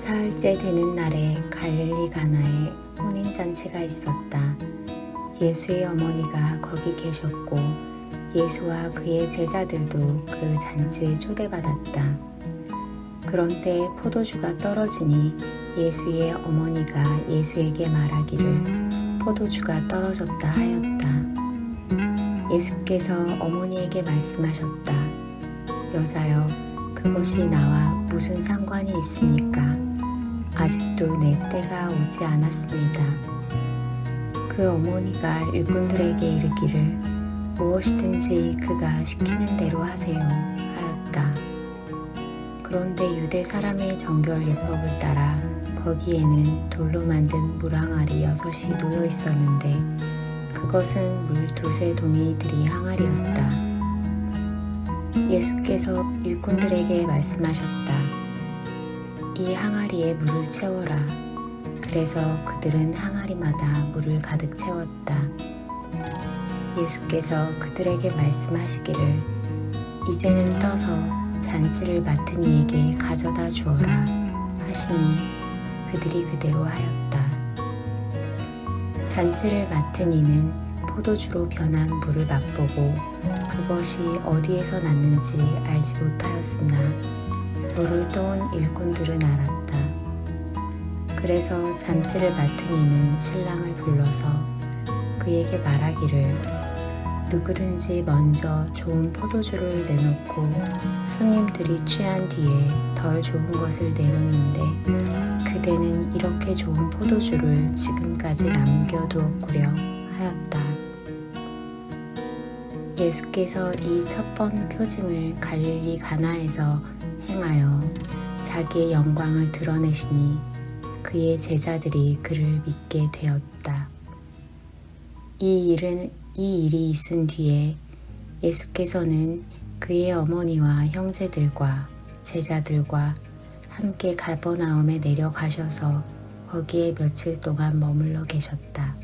사흘째 되는 날에 갈릴리 가나에 혼인잔치가 있었다. 예수의 어머니가 거기 계셨고 예수와 그의 제자들도 그 잔치에 초대받았다. 그런데 포도주가 떨어지니 예수의 어머니가 예수에게 말하기를 포도주가 떨어졌다 하였다. 예수께서 어머니에게 말씀하셨다. 여자여, 그것이 나와 무슨 상관이 있습니까? 아직도 내 때가 오지 않았습니다. 그 어머니가 일꾼들에게 이르기를 무엇이든지 그가 시키는 대로 하세요 하였다. 그런데 유대 사람의 정결 예법을 따라 거기에는 돌로 만든 물항아리 6이 놓여 있었는데 그것은 물 2-3 동이 들이 항아리였다. 예수께서 일꾼들에게 말씀하셨다. 이 항아리에 물을 채워라. 그래서 그들은 항아리마다 물을 가득 채웠다. 예수께서 그들에게 말씀하시기를 이제는 떠서 잔치를 맡은 이에게 가져다 주어라 하시니 그들이 그대로 하였다. 잔치를 맡은 이는 포도주로 변한 물을 맛보고 그것이 어디에서 났는지 알지 못하였으나 물을 떠온 일꾼들은 알았다. 그래서 잔치를 맡은 이는 신랑을 불러서 그에게 말하기를 누구든지 먼저 좋은 포도주를 내놓고 손님들이 취한 뒤에 덜 좋은 것을 내놓는데 그대는 이렇게 좋은 포도주를 지금까지 남겨두었구려 하였다. 예수께서 이 첫 번 표징을 갈릴리 가나에서 행하여 자기의 영광을 드러내시니 그의 제자들이 그를 믿게 되었다. 이 일이 있은 뒤에 예수께서는 그의 어머니와 형제들과 제자들과 함께 가버나움에 내려가셔서 거기에 며칠 동안 머물러 계셨다.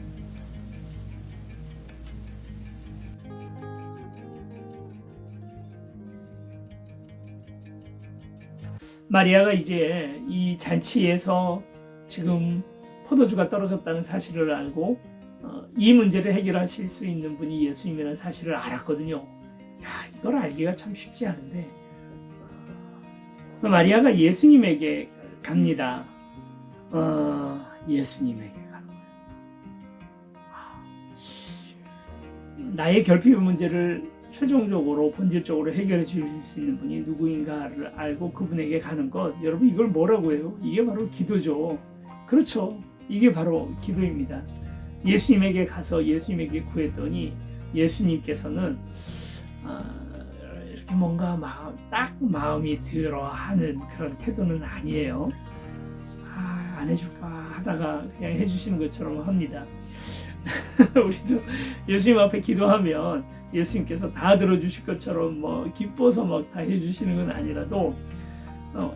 마리아가 이제 이 잔치에서 지금 포도주가 떨어졌다는 사실을 알고 이 문제를 해결하실 수 있는 분이 예수님이라는 사실을 알았거든요. 야, 이걸 알기가 참 쉽지 않은데. 그래서 마리아가 예수님에게 갑니다. 예수님에게 가는 거예요. 나의 결핍의 문제를 최종적으로 본질적으로 해결해 주실 수 있는 분이 누구인가를 알고 그분에게 가는 것, 여러분 이걸 뭐라고 해요? 이게 바로 기도죠. 그렇죠. 이게 바로 기도입니다. 예수님에게 가서 예수님에게 구했더니 예수님께서는 이렇게 뭔가 딱 마음이 들어 하는 그런 태도는 아니에요. 안 해줄까 하다가 그냥 해주시는 것처럼 합니다. 우리도 예수님 앞에 기도하면 예수님께서 다 들어주실 것처럼 기뻐서 다 해주시는 건 아니라도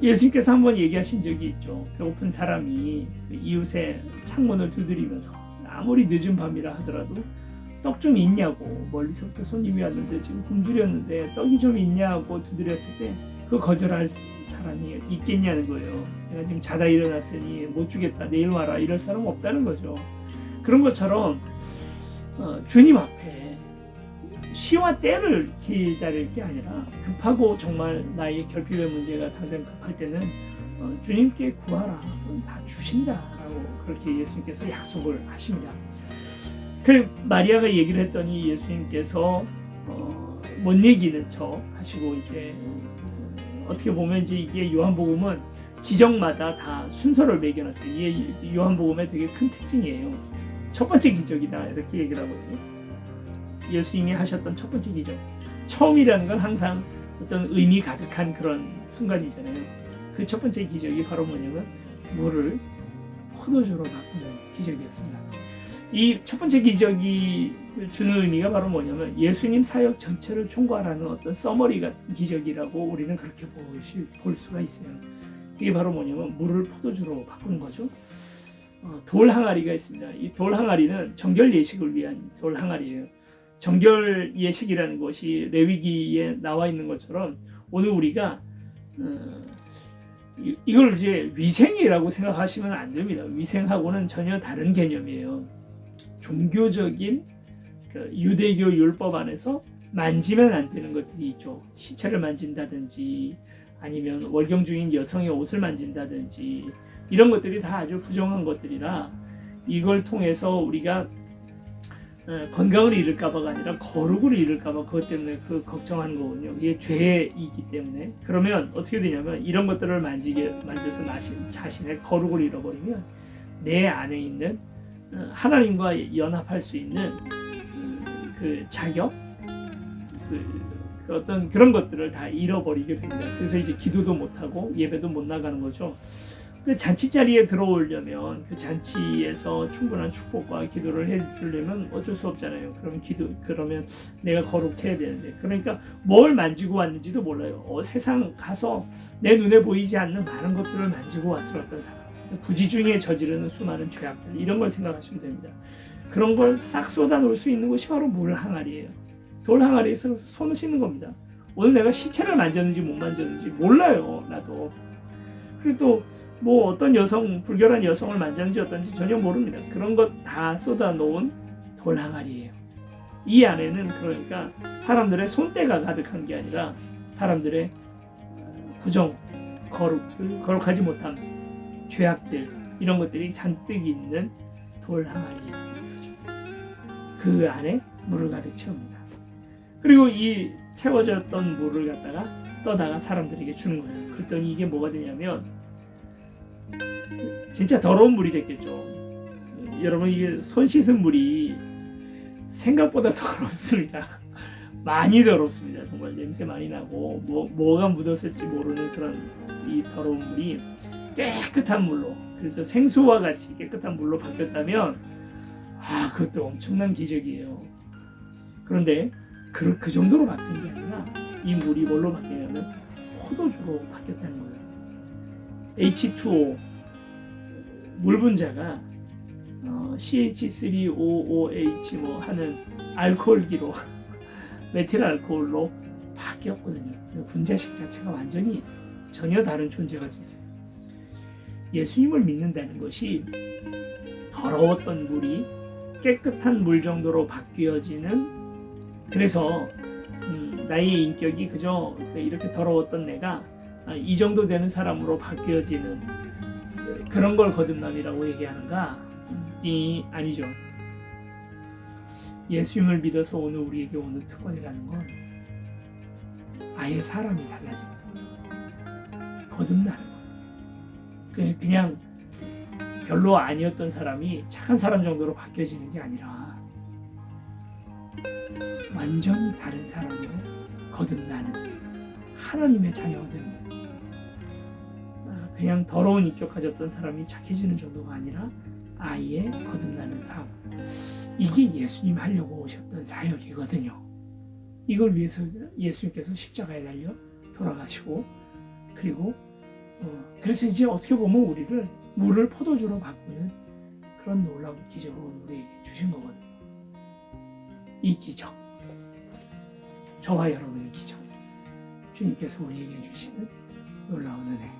예수님께서 한번 얘기하신 적이 있죠. 배고픈 사람이 그 이웃의 창문을 두드리면서 아무리 늦은 밤이라 하더라도 떡 좀 있냐고, 멀리서부터 손님이 왔는데 지금 굶주렸는데 떡이 좀 있냐고 두드렸을 때 그 거절할 사람이 있겠냐는 거예요. 내가 지금 자다 일어났으니 못 주겠다, 내일 와라, 이럴 사람 없다는 거죠. 그런 것처럼 주님 앞에 시와 때를 기다릴 게 아니라 급하고 정말 나의 결핍의 문제가 당장 급할 때는 주님께 구하라, 다 주신다라고 그렇게 예수님께서 약속을 하십니다. 그 마리아가 얘기를 했더니 예수님께서 못 얘기는 척 하시고 이제 어떻게 보면 이제 이게 요한복음은 기적마다 다 순서를 매겨놨어요. 이게 요한복음의 되게 큰 특징이에요. 첫 번째 기적이다 이렇게 얘기를 하거든요. 예수님이 하셨던 첫 번째 기적. 처음이라는 건 항상 어떤 의미 가득한 그런 순간이잖아요. 그 첫 번째 기적이 바로 뭐냐면 물을 포도주로 바꾸는 기적이었습니다. 이 첫 번째 기적이 주는 의미가 바로 뭐냐면 예수님 사역 전체를 총괄하는 어떤 서머리 같은 기적이라고 우리는 그렇게 볼 수가 있어요. 이게 바로 뭐냐면 물을 포도주로 바꾸는 거죠. 돌 항아리가 있습니다. 이 돌 항아리는 정결 예식을 위한 돌 항아리예요. 정결 예식이라는 것이 레위기에 나와 있는 것처럼 오늘 우리가 이걸 이제 위생이라고 생각하시면 안 됩니다. 위생하고는 전혀 다른 개념이에요. 종교적인 그 유대교 율법 안에서 만지면 안 되는 것들이 있죠. 시체를 만진다든지 아니면 월경 중인 여성의 옷을 만진다든지 이런 것들이 다 아주 부정한 것들이라 이걸 통해서 우리가 건강을 잃을까봐가 아니라 거룩을 잃을까봐 그것 때문에 그 걱정하는 거거든요. 이게 죄이기 때문에. 그러면 어떻게 되냐면 이런 것들을 만져서 자신의 거룩을 잃어버리면 내 안에 있는 하나님과 연합할 수 있는 그 자격, 그 어떤 그런 것들을 다 잃어버리게 됩니다. 그래서 이제 기도도 못하고 예배도 못 나가는 거죠. 그 잔치 자리에 들어오려면 그 잔치에서 충분한 축복과 기도를 해주려면 어쩔 수 없잖아요. 그러면 내가 거룩해야 되는데, 그러니까 뭘 만지고 왔는지도 몰라요. 세상 가서 내 눈에 보이지 않는 많은 것들을 만지고 왔을 어떤 사람, 부지 중에 저지르는 수많은 죄악들, 이런 걸 생각하시면 됩니다. 그런 걸 싹 쏟아놓을 수 있는 곳이 바로 물 항아리예요. 돌 항아리에서 손을 씻는 겁니다. 오늘 내가 시체를 만졌는지 못 만졌는지 몰라요, 나도. 그리고 또 뭐 어떤 여성, 불결한 여성을 만졌는지 어떤지 전혀 모릅니다. 그런 것 다 쏟아놓은 돌 항아리예요. 이 안에는 그러니까 사람들의 손때가 가득한 게 아니라 사람들의 부정, 거룩하지 못한 죄악들, 이런 것들이 잔뜩 있는 돌 항아리예요. 그 안에 물을 가득 채웁니다. 그리고 이 채워졌던 물을 갖다가 떠다가 사람들에게 주는 거예요. 그랬더니 이게 뭐가 되냐면 진짜 더러운 물이 됐겠죠. 여러분, 이게 손 씻은 물이 생각보다 더럽습니다. 많이 더럽습니다. 정말 냄새 많이 나고 뭐가 묻었을지 모르는 그런 이 더러운 물이 깨끗한 물로, 그래서 생수와 같이 깨끗한 물로 바뀌었다면 그것도 엄청난 기적이에요. 그런데 그 정도로 바뀐 게 아니라 이 물이 뭘로 바뀌냐면 포도주로 바뀌었다는 거예요. H2O 물 분자가 CH3OOH 뭐 하는 알코올기로 메틸 알코올로 바뀌었거든요. 분자식 자체가 완전히 전혀 다른 존재가 됐어요. 예수님을 믿는다는 것이 더러웠던 물이 깨끗한 물 정도로 바뀌어지는, 그래서 나의 인격이 그저 이렇게 더러웠던 내가 이 정도 되는 사람으로 바뀌어지는 그런 걸 거듭남이라고 얘기하는가? 아니죠. 예수님을 믿어서 오늘 우리에게 오는 특권이라는 건 아예 사람이 달라지는 거예요. 거듭나는 거예요. 그냥 별로 아니었던 사람이 착한 사람 정도로 바뀌어지는 게 아니라 완전히 다른 사람으로 거듭나는 하나님의 자녀가 되는 거예요. 그냥 더러운 인격 가졌던 사람이 착해지는 정도가 아니라 아예 거듭나는 삶. 이게 예수님 하려고 오셨던 사역이거든요. 이걸 위해서 예수님께서 십자가에 달려 돌아가시고, 그리고 그래서 이제 어떻게 보면 우리를 물을 포도주로 바꾸는 그런 놀라운 기적을 우리에게 주신 거거든요. 이 기적, 저와 여러분의 기적, 주님께서 우리에게 주시는 놀라운 은혜.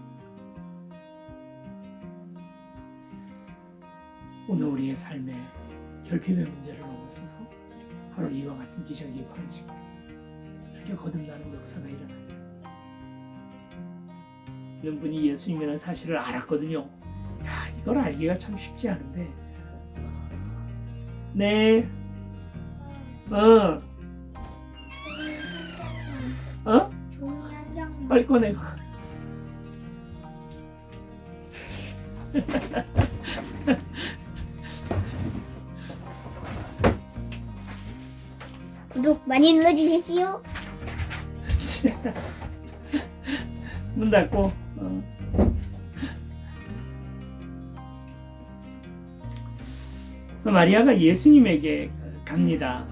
오늘 우리의 삶에 결핍의 문제를 넘어서서 바로 이와 같은 기적이 벌어지고 이렇게 거듭나는 역사가 일어나기를. 있는 분이 예수님이라는 사실을 알았거든요. 이걸 알기가 참 쉽지 않은데, 네, 종이 한 장. 빨리 꺼내고. 구독 많이 눌러주십시오. 문 닫고. 그래서 마리아가 예수님에게 갑니다.